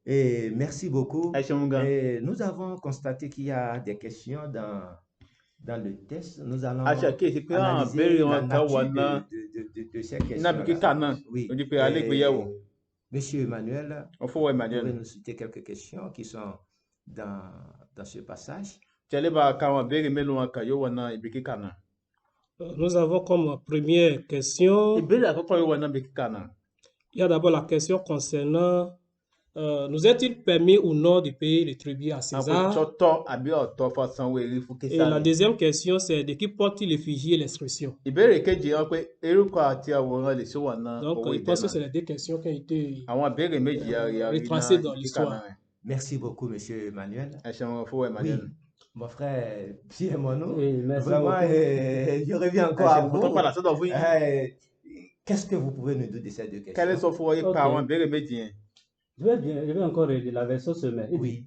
Et merci beaucoup. Ẹ ṣeun gan. Et nous avons constaté qu'il y a des questions dans le test. Nous allons A ṣàkíyèsí pé àwọn analyser ìbéèrè la wọn kan wà nature náà de ces níbi kíkà náà. questions. Oui. Ojú pé alẹ́ ìgbéyàwó. Monsieur Emmanuel, Wọ́n fọwọ́ vous pouvez Emmanuel. nous citer quelques questions qui sont dans ce passage. Tẹ́lẹ̀ bá ka àwọn ìbéèrè mélòó wọn kà yóò wọ̀ náà ibi kíkà náà. Nous avons comme première question, Ìbéèrè àkọ́kọ́ yóò wọ̀ náà ibi kíkà náà. il y a d'abord la question concernant nous est-il permis ou non de payer le tribut à Àwọn César? tọ́tọ́ àbí ọ̀tọ́ fọ́ sanwó èrè fún Et la Késárì. deuxième question, c'est de qui porte-t-il l'effigie et l'inscription? Ìbéèrè kejì wọn pé erúkọ àti àwòrán lè ṣó wà náà Donc, owó je pense que ìdẹ́nà. c'est les deux questions qui ont été Àwọn ìbéèrè méjì àríyá rí retracées náà dans ibi kíkà l'histoire. náà. Merci beaucoup, Monsieur Emmanuel. Ẹ ṣeun fọwọ́ Oui, Emmanuel. mon frère Pierre Monod, Oui, merci vraiment, beaucoup. je reviens Ẹ encore à ṣeun tó padà vous. sọ́dọ̀ fún yín. Qu'est-ce que vous pouvez nous dire de ces deux Kẹ́lẹ́ questions? sọ fún ọ yín pa Ok. àwọn ìbéèrè méjì yẹn. Je vais encore relire la version semaine. Il dit, Oui.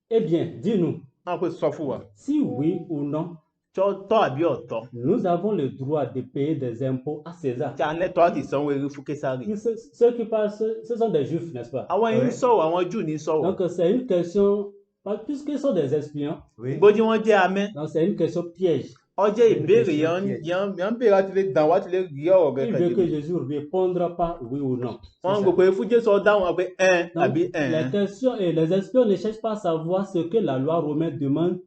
eh bien, dis-nous, Wọ́n pè sọ fún wa. si oui ou non, Tọ́ àbí ọ̀tọ̀. nous avons le droit de payer des impôts à César. Tí a lẹ́tọ̀ọ́ àti sanwó èrè fún Késárì. Ceux qui parlent, ce sont des juifs, n'est-ce pas? Àwọn yìí ń Ouais. sọ̀rọ̀, àwọn Júù ní sọ̀rọ̀. Donc, c'est une question, puisqu'ils sont des espions, Oui. Bójú wọn jẹ́ amẹ́. donc c'est une question piège. Ọjọ́ Une ìbéèrè question yẹn piège. ń béèrè láti lè dàn wá ti lè rí ọ̀rọ̀ rẹ̀ Il veut que kàdé. Jésus répondra pas oui ou non. Wọ́n ń ça. gbọ́ pé fún Jésù ọ̀dáhùn wọn pé Donc, àbí les questions et les espions ne cherchent pas à savoir ce que la loi romaine demande,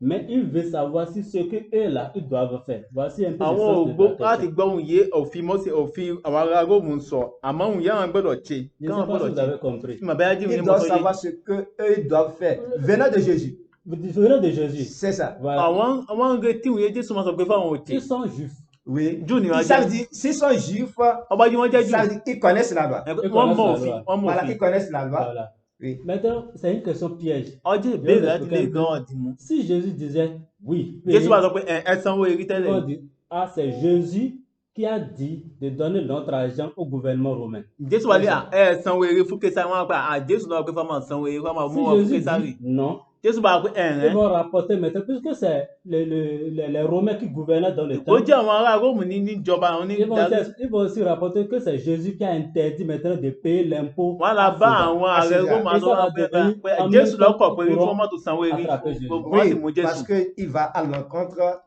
mais ils veulent savoir si ce que eux là, ils doivent faire. Voici un peu le àwọn sens de ògbó la láti question. gbọ́ ohun yé òfin Mósè òfin àwọn ará Róòmù ń sọ àmọ́ ohun yẹn àwọn gbọ́dọ̀ ṣe Je kí ne sais wọ́n pas si gbọ́dọ̀ vous ṣe. avez compris. Tí màá bá yájú ní Ils doivent mọ́tò yé. savoir ce qu'eux doivent faire. Venant de Jésus. Vous venez de Jésus. C'est ça. Voilà. Àwọn ń retí òun yé Jésù máa sọ pé fáwọn òtí. Ils sont juifs. Oui. Júù ni wọ́n Ils savent jẹ́. dire, s'ils sont juifs, Ọba jí wọ́n jẹ́ ça Júù. veut dire qu'ils connaissent la loi. Wọ́n Ils mọ connaissent la òfin. loi. Wọ́n mọ Voilà, òfin. ils connaissent la loi. Voilà. Oui. Maintenant, c'est une question piège. Ọjọ́ ìbéèrè láti lè gan ọ̀dì mú. Si Jésus disait oui, Jésù wá payez, sọ pé ẹ sanwó èrè ils tẹ́lẹ̀. vont dire, ah, c'est Jésus qui a dit de donner notre argent au gouvernement romain. Jésù wá ní ẹ sanwó èrè fún Késárì. Wọ́n á pa Jésù náà pé fáwọn sanwó èrè wọ́n máa mú Si wọn fún Jésus Késárì. dit non, Jésù bá wá pé ils vont rapporter maintenant, puisque c'est les Romains qui gouvernaient dans le ó temps, jẹ́ àwọn ará Róòmù níjọba àwọn ils vont aussi rapporter que c'est Jésus qui a interdit maintenant de payer l'impôt. wọ́n la à bá César. àwọn ààrẹ César. Róòmù àti wọn pé En Jésù même temps, lọ́kọ̀ pé ils kí pourront wọ́n má tó sanwó èrè attraper Jésus. gbogbo wọn sì mú Oui, Jésù. parce qu'il va à l'encontre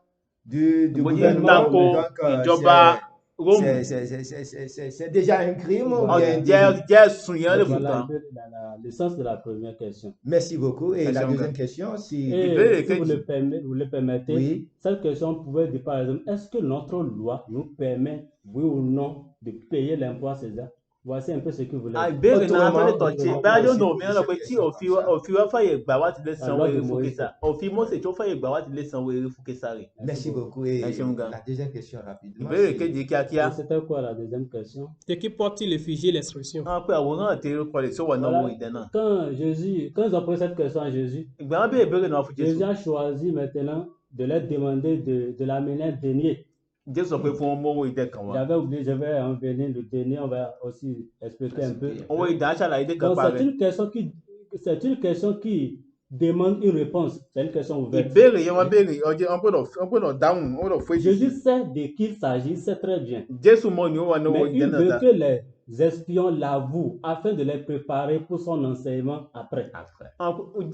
du Bóyá gouvernement. tako Donc, ìjọba Rome. c'est déjà un crime ou Voilà. bien Jẹ́ sùn yẹn lè fún Voilà un kan. peu le sens de la première question. Merci beaucoup. Et la Merci, deuxième Morgan. question, si... Et si Kejì. vous le permettez, Oui. cette question pouvait dire par exemple, est-ce que notre loi nous permet, oui ou non, de payer l'impôt à César? Voici un peu ce que vous voulez. Ìbéèrè náà tó lè Autrement, tọ̀tí autrement, báyọ̀ aussi náà poser mìíràn lọ cette pé tí question comme ça. òfin wa fàyè gbà wá ti lè sanwó loi de eré fún Moïse. Késà. Òfin Mósè tó fàyè gbà wá ti lè sanwó eré fún Késàrì. Merci beaucoup. Et Merci, Morgan. la deuxième question rapidement. Ìbéèrè c'est- kejì kíákíá. Et c'était quoi la deuxième question? C'est qui porte-t-il le fichier, l'expression? Wọ́n pe àwòrán àti orúkọ rẹ̀ sówọ́ náà owó Voilà. ìdẹ náà. Quand ils ont posé cette question à Jésus, Ìgbà wọn béèrè ìbéèrè náà fún Jésù. Jésus a choisi maintenant de leur demander de l'amener un denier. Jésù sọ pé fún wọn mú owó ìdẹ kan wá. J'avais oublié, je vais en venir le denier, on va aussi expliquer un peu. Owó ìdẹ á ṣàlàyé dé kan Donc pa c'est rẹ̀. une question qui demande une réponse. C'est une question ouverte. Ìbéèrè yẹn wọ́n béèrè wọ́n gbọ́dọ̀ dáhùn wọ́n gbọ́dọ̀ fún Jésus èsì. sait de qui il s'agit, c'est très bien. Jésù mọ̀ ní ó wà ní owó Mais ìdẹ il náà veut dá. que les espions l'avouent afin de les préparer pour son enseignement après.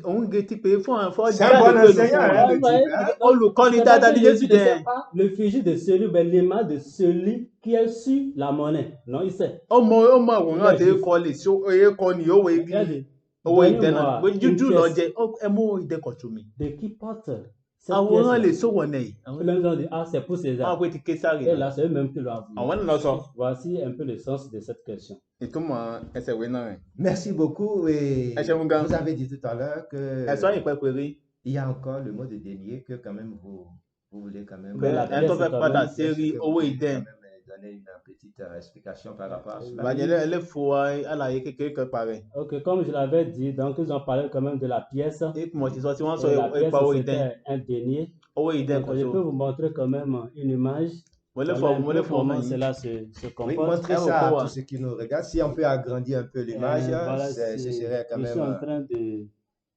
Òun retí pé fún àwọn fọ́ C'est un bon enseignant, hein, le Ouais, type, hein? olùkọ́ni C'est dáadáa pas ní que Jésù Jésus ne jẹ́. sait pas le fichier de celui, mais l'image de celui qui est sur la monnaie. Non, il sait. Ọmọ àwòrán àti ẹ̀kọ́ lè ṣó ẹ̀kọ́ ni owó Il a ìdẹ. dit, Owó ìdẹ náà. donnez-moi Pé une jújù lọ pièce jẹ ẹ mú owó ìdẹ kan tù mí. de qui porte cette Àwòrán lè pièce. sówọ́ náà yìí. Les gens ont dit, ah, c'est pour Àwọn César. pé ti Késàrì Et náà. là, c'est eux-mêmes qui l'ont avoué. Àwọn náà lọ sọ. Voici un peu le sens de cette question. Ìtumọ̀ ẹsẹ̀ ìwé náà rẹ̀. Merci beaucoup. Et Ẹ ṣeun gan. vous avez dit tout à l'heure que Ẹ̀sọ́ yìí pẹ́ péré. il y a encore le mot de dénier que quand même vous voulez quand même Mais la Ẹni tó pièce, fẹ́ quand padà même, sí rí que vous owó voulez ìdẹ. quand même donner une petite explication par rapport à cela. Ìbàjẹ́ ẹlẹ́fọ̀ àlàyé kékeré kan parẹ́. Ok, comme je l'avais dit, donc ils ont parlé quand même de la pièce. Ìpìmọ̀ ti sọ tí wọ́n sọ Et la pièce, ipa owó ìdẹ. c'était un denier. Owó ìdẹ Donc, kan je tó. peux vous montrer quand même une image. Mo lè Voilà un fọ peu ọmọ comment yìí. cela se Oui, comporte. montrez Ah, ça à pourquoi? tous ceux qui nous regardent. Si on peut agrandir un peu l'image, Voilà, ce serait quand je suis en même... train de...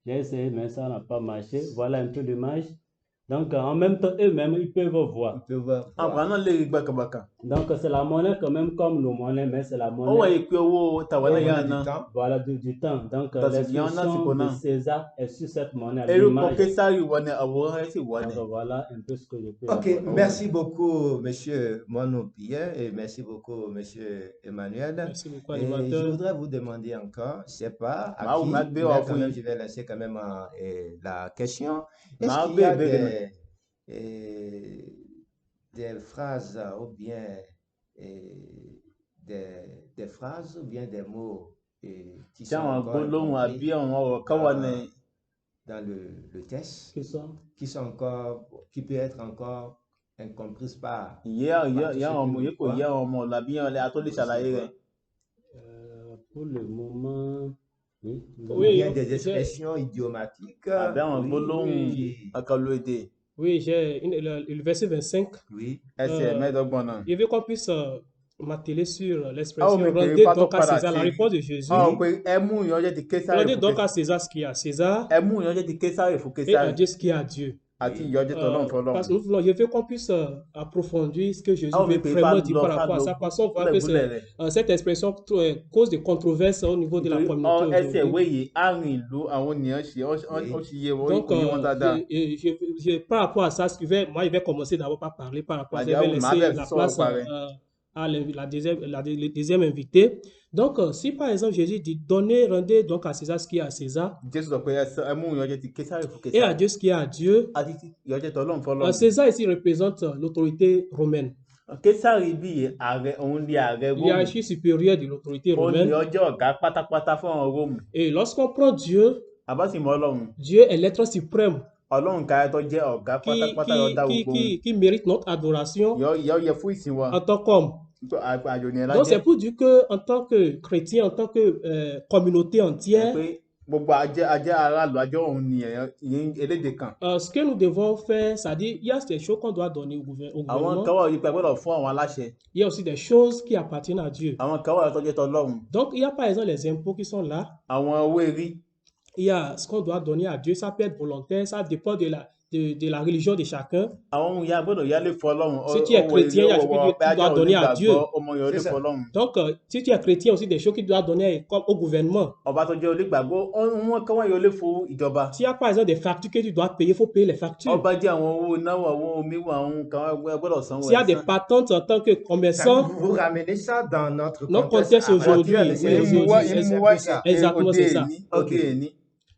J'ai essayé, mais ça n'a pas marché. Voilà un peu l'image. Donc, en même temps, eux-mêmes, ils peuvent voir. On peut voir. Àgbà náà lè rí gbàkàngbàkàn. Donc, c'est la monnaie quand même comme nos monnaies, mais c'est la Ó wà monnaie yìí pé owó tàwọn Au náà yà bout náà. du temps. voilà, du temps. Donc, Dans ce lien, on a ce l'inscription qu'on a. de César est sur cette monnaie, Orúkọ l'image. Késàrì wọ ni àwòrán rẹ̀ sì wọ ni. Donc, voilà un peu ce que je peux Ok, avoir. merci beaucoup, Monsieur Mono Pierre, et merci beaucoup, Monsieur Emmanuel. Merci beaucoup, Et je animateur. voudrais vous demander encore, je sais pas, à Bah, qui, vous m'avez mais offert. quand même, je vais laisser quand même la question. Est-ce Bah, qu'il y a bébé, des phrases ou bien des phrases ou bien des mots qui Tí sont àwọn encore gbólóhùn àbí incompris àwọn ọ̀rọ̀ kan wà ní dans le texte, Qui sont qui peut être encore incomprises par ìyá àwọn ọmọ yìí kò yé àwọn ọmọ ọ̀la bí wọn a tó lè ṣàlàyé rẹ̀. pour le moment, oui. ou Oui, bien des j'ai- expressions idiomatiques. Àbí àwọn oui, gbólóhùn qui- àkànlò èdè. Oui, j'ai le verset 25. oui. Ẹsẹ̀ mẹ́ẹ̀ẹ́dọ́gbọ̀n náà. Je veux qu'on puisse m'atteler sur Ah, l'expression mais rendez que pas donc trop à César. La paraître. réponse de Jésus. Àwọn pé ẹ mú ìyànjẹ́ ti Késàrì Rendez fún donc à Késàrì. César ce qui est à César Ẹ mú ìyànjẹ́ ti Késàrì fún et à Késàrì Dieu ce qui est à Dieu. àti ìyànjẹ́ tọ́lọ́run Parce que fọlọ́run. je veux qu'on puisse approfondir ce que Jésus Ah, mais veut que vraiment pas dire de par l'offre, rapport à de ça. Parce qu'on voit l'offre, que de l'offre. cette expression cause de controverses au niveau de la communauté Ẹsẹ̀ ìwé aujourd'hui. yìí àárín ìlú àwọn ènìyàn ṣe ó sì yé wọn Donc, kò yé wọn dáadáa. par rapport à ça, je vais commencer d'abord par parler par rapport à ça. Je vais Vas-y, laisser Marvel, la sors, place pareil. à le deuxième invité. Donc, si par exemple Jésus dit rendez donc à César ce qui est à César Jésù sọ pé ẹ mú ìyànjẹ́ ti Késàrì fún et à Késàrì Dieu ce qui est à Dieu, àti ìyànjẹ́ tọ́lọ́run fọlọ́run. César ici représente l'autorité romaine, Késàrì bí ààrẹ òun ni ààrẹ Róòmù. hiérarchie supérieure de l'autorité Ó ní romaine. ọjọ́ ọ̀gá pátápátá fún àwọn Róòmù. Et lorsqu'on prend Dieu, Àbásìmọ́ Ọlọ́run. Dieu est l'être suprême Ọlọ́run ká tó jẹ́ ọ̀gá pátápátá yọ dá gbogbo ohun. qui mérite notre adoration Yọ yẹ fún ìsìn wa. en tant qu'homme. Àjò ni ẹ Donc c'est lájẹ́. pour dire que en tant que chrétien, en tant que communauté entière, Pé gbogbo ajẹ́ aráàlú ajọ́ òun ni ìyẹn elédè kan. ce que nous devons faire, c'est-à-dire il y a des choses qu'on doit donner au Àwọn gouvernement, kan wà yìí pé gbọ́dọ̀ fún àwọn aláṣẹ. il y a aussi des choses qui appartiennent à Dieu. Àwọn kan wà tó jẹ́ tọlọ́run. Donc il y a par exemple les impôts qui sont là, Àwọn owó erí. il y a ce qu'on doit donner à Dieu, ça peut être volontaire, ça dépend de de la religion de chacun. àwọn ohun ìyá gbọ́dọ̀ yálé fọlọ́run. Si tu es chrétien, il y a ce que tu dois donner à Dieu. ọmọ yẹn olè fọlọ́run. Donc, si tu es chrétien aussi, des choses que tu dois donner comme au gouvernement. ọba tó jẹ́ onígbàgbọ́ wọn kọ́ wọ́n yóò lè fún ìjọba. S'il y a par exemple des factures que tu dois payer, il faut payer les factures. ọba jẹ́ àwọn owó náwó àwọn omi àwọn kan gbọ́dọ̀ sanwó. S'il y a des patentes en tant que commerçant. Vous ramenez ça dans notre contexte aujourd'hui. Exactement, c'est ça.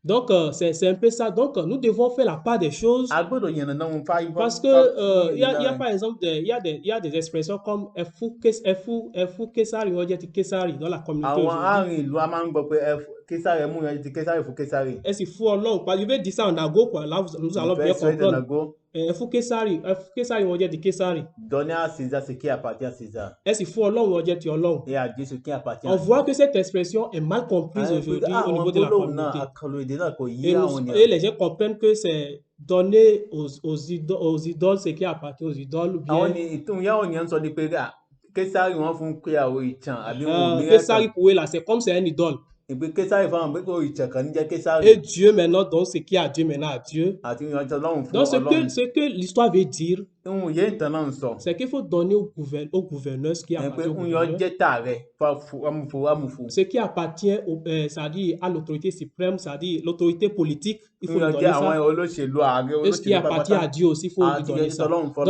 Donc, c'est un peu ça. Donc, nous devons faire la part des choses. Parce que il y a par exemple il y a des expressions comme Efu Kesari, on dit Kesari dans la communauté aujourd'hui. Est-ce qu'il faut long? Je vais dire ça en ago, quoi. Là, nous allons bien comprendre. Efu Kesari, on dit Kesari. Donner à César ce qui appartient à César. Est-ce qu'il faut long, on dit long? Et à Dieu ce qui appartient à Dieu. On voit que cette expression est mal comprise aujourd'hui au niveau de la communauté. Et les gens comprennent que c'est donner aux idoles ce qui appartient aux idoles. Kesari pour eux là, c'est comme c'est un idole. Et Dieu maintenant donne ce qui est à Dieu maintenant à Dieu. Donc ce que l'histoire veut dire, c'est qu'il faut donner au gouverneur ce qui appartient au gouverneur. Ce qui appartient c'est-à-dire à l'autorité suprême, c'est-à-dire l'autorité politique, il faut lui donner ça. Et ce qui appartient à Dieu aussi, il faut lui donner ça. Donc, en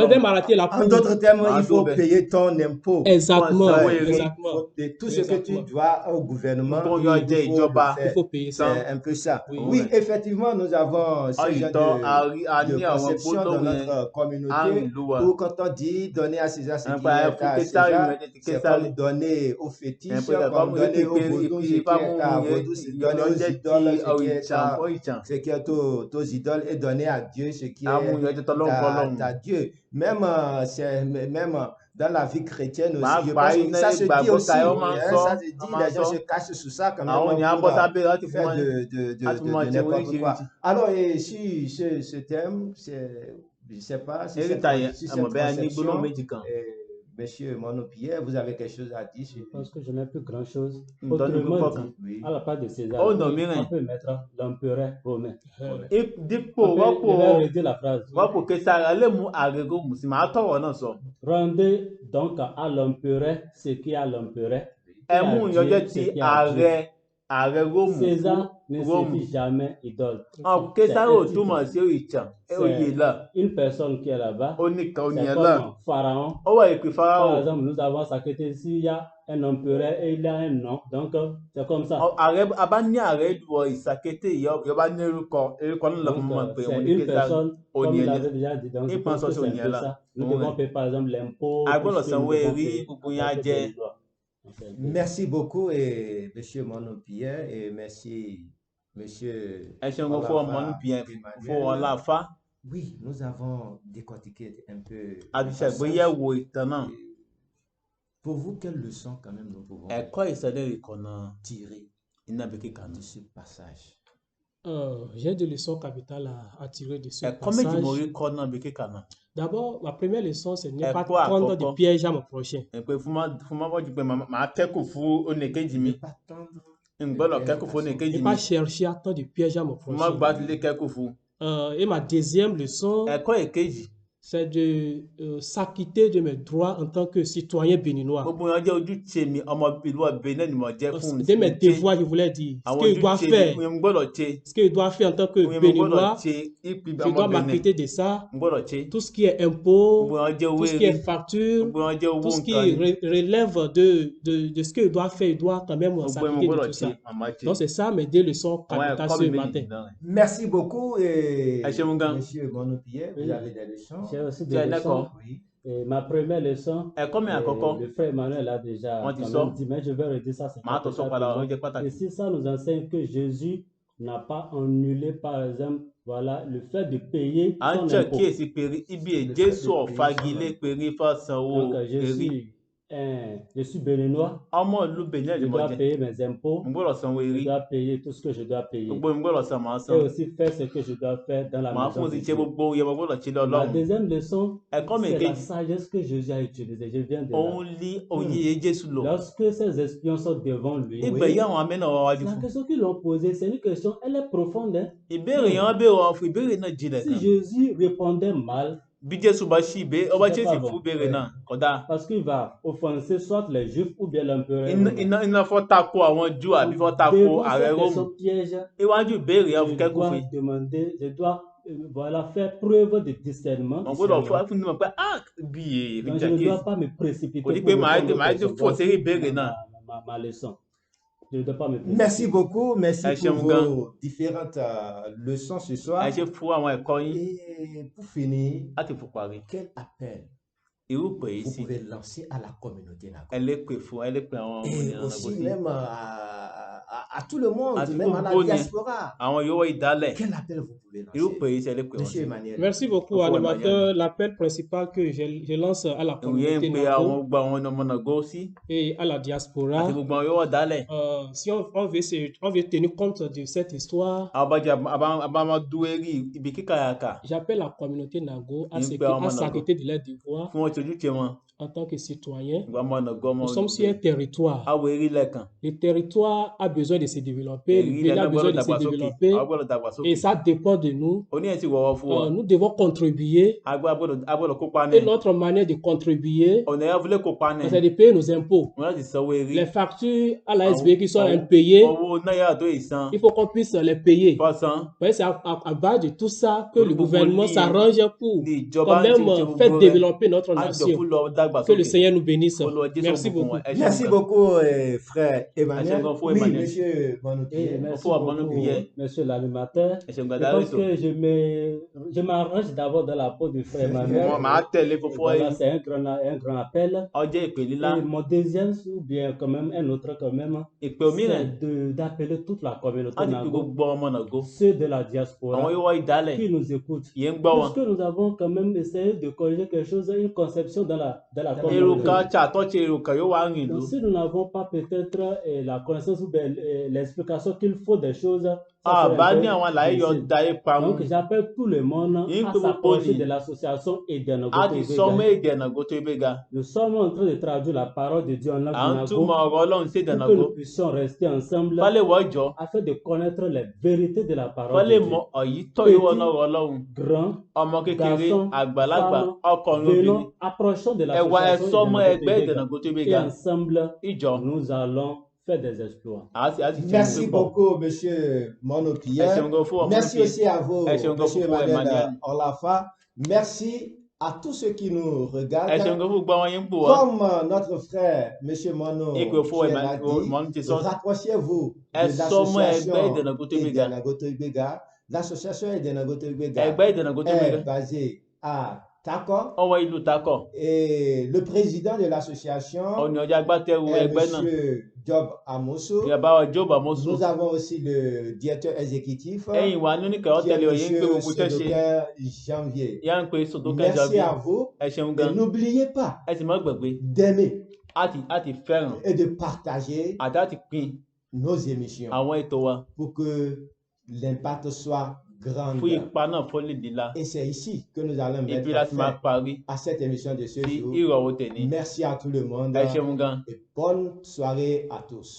d'autres termes, il faut payer ton impôt. Exactement. Exactement. Tout ce que tu dois au gouvernement, il faut payer ça. C'est un peu ça. Oui, effectivement, nous avons ce genre de conception dans notre communauté où quand on dit donner à César ce qui est à César, c'est comme donner aux fétiches, comme donner aux vaudous ce qui est à vaudou, c'est donner aux idoles ce qui est aux idoles et donner à Dieu ce qui est à Dieu. Même dans la vie chrétienne aussi, je pense que ça se dit aussi, ça se dit, les gens se cachent sous ça quand même, pour faire de n'importe quoi. Alors, et si ce thème, je ne sais pas si c'est conception, Monsieur Monopierre, vous avez quelque chose à dire? Je pense que je n'ai plus grand-chose. Autrement dit, à la part de César, on peut mettre l'empereur romain. Je vais redire la phrase. Rendez donc à l'empereur ce qui est à l'empereur. César ne suffit jamais idole. Une personne qui est là-bas, c'est comme Pharaon. Par exemple, nous avons sacrifié s'il y a un empereur et il a un nom, donc c'est comme ça. C'est une personne, comme il avait déjà dit, donc c'est un peu ça. Nous devons payer par exemple l'impôt. Merci beaucoup, et Monsieur Monopierre, et merci Monsieur. Oui, nous avons décortiqué un peu. Pour vous, quelle leçon quand même nous pouvons tirer de ce passage? J'ai des leçons capitales à tirer de ce passage. D'abord, ma première leçon, c'est ne pas prendre de piège à mon prochain. Ne pas chercher à prendre de piège à mon prochain. Et ma deuxième leçon, c'est de s'acquitter de mes droits en tant que citoyen béninois. De mes devoirs, je voulais dire. Ce qu'il doit faire. Ce qu'il doit faire en tant que béninois, je dois m'acquitter de ça. Tout ce qui est impôt, tout ce qui est facture, tout ce qui relève de ce qu'il doit faire, il doit quand même s'acquitter de tout ça. Donc c'est ça mes deux leçons capitales ce matin. Merci beaucoup, et Monsieur Monopierre, vous avez des leçons? J'ai aussi des leçons. Et ma première leçon, le frère Emmanuel a déjà dit, mais je vais redire ça. Et si ça nous enseigne que Jésus n'a pas annulé, par exemple, voilà, le fait de payer son impôt. Donc, Jésus je suis béninois. Je dois payer mes impôts. Je dois payer tout ce que je dois payer. Et aussi faire ce que je dois faire dans la maison de Dieu. La deuxième leçon, c'est la sagesse que Jésus a utilisée. Je viens de là. Lorsque ces espions sont devant lui, la question qu'ils l'ont posée, c'est une question, elle est profonde. Hein? Si Jésus répondait mal, parce qu'il va offenser soit les Juifs ou bien l'empereur. Je dois voilà, faire preuve de discernement. Donc, je ne dois pas me précipiter pour ma leçon. Je ne dois pas me précipiter. Merci beaucoup. Merci pour vos différentes leçons ce soir. Et pour finir, quel appel vous pouvez lancer à la communauté Nago? Et aussi même à tout le monde, même à la diaspora. Quel appel vous pouvez lancer? Monsieur Emmanuel. Merci beaucoup, animateur. L'appel principal que je lance à la communauté Nago et à la diaspora, si on veut tenir compte de cette histoire, j'appelle la communauté Nago à s'acquitter de leurs devoirs. En tant que citoyen, nous sommes sur un territoire. Le territoire a besoin de se développer, le pays a besoin de se développer, et ça dépend de nous. Nous devons contribuer. Et notre manière de contribuer, c'est de payer nos impôts. Les factures à la SB qui sont impayées, il faut qu'on puisse les payer. C'est à base de tout ça que le gouvernement s'arrange pour quand même faire développer notre nation. Que le Seigneur nous bénisse. Merci beaucoup. Merci beaucoup, frère Emmanuel. Oui, monsieur Monopierre. Merci beaucoup, monsieur l'animateur. Je pense que je m'arrange d'abord dans la peau du frère Emmanuel. Voilà, c'est un grand appel. Et mon deuxième, ou bien quand même un autre quand même, c'est d'appeler toute la communauté Nago, ceux de la diaspora qui nous écoutent. Parce que nous avons quand même essayé de corriger quelque chose, une conception dans la communauté. Donc, si nous n'avons pas peut-être la connaissance ou l'explication qu'il faut des choses, donc j'appelle tout le monde à s'approcher de l'association Edenago. Nous sommes en train de traduire la parole de Dieu en langue Nago pour que nous puissions rester ensemble afin de connaître les vérités de la parole de Dieu. Petits, grands, garçons, femmes, venons, approchons de l'association et ensemble nous allons faire des exploits. Merci beaucoup, monsieur Monopierre. Merci aussi à vous, monsieur Emmanuel Olafa. Merci à tous ceux qui nous regardent. Comme notre frère, monsieur Mono, rapprochez-vous de l'association Edenago. L'association Edenago est basée à Tako. Et le président de l'association est monsieur Job Amoso. Nous avons aussi le directeur exécutif qui est monsieur Sodoker Janvier. Merci à vous. Et n'oubliez pas d'aimer et de partager nos émissions pour que l'impact soit grand. Et c'est ici que nous allons mettre fin à cette émission de ce jour. Merci à tout le monde et bonne soirée à tous.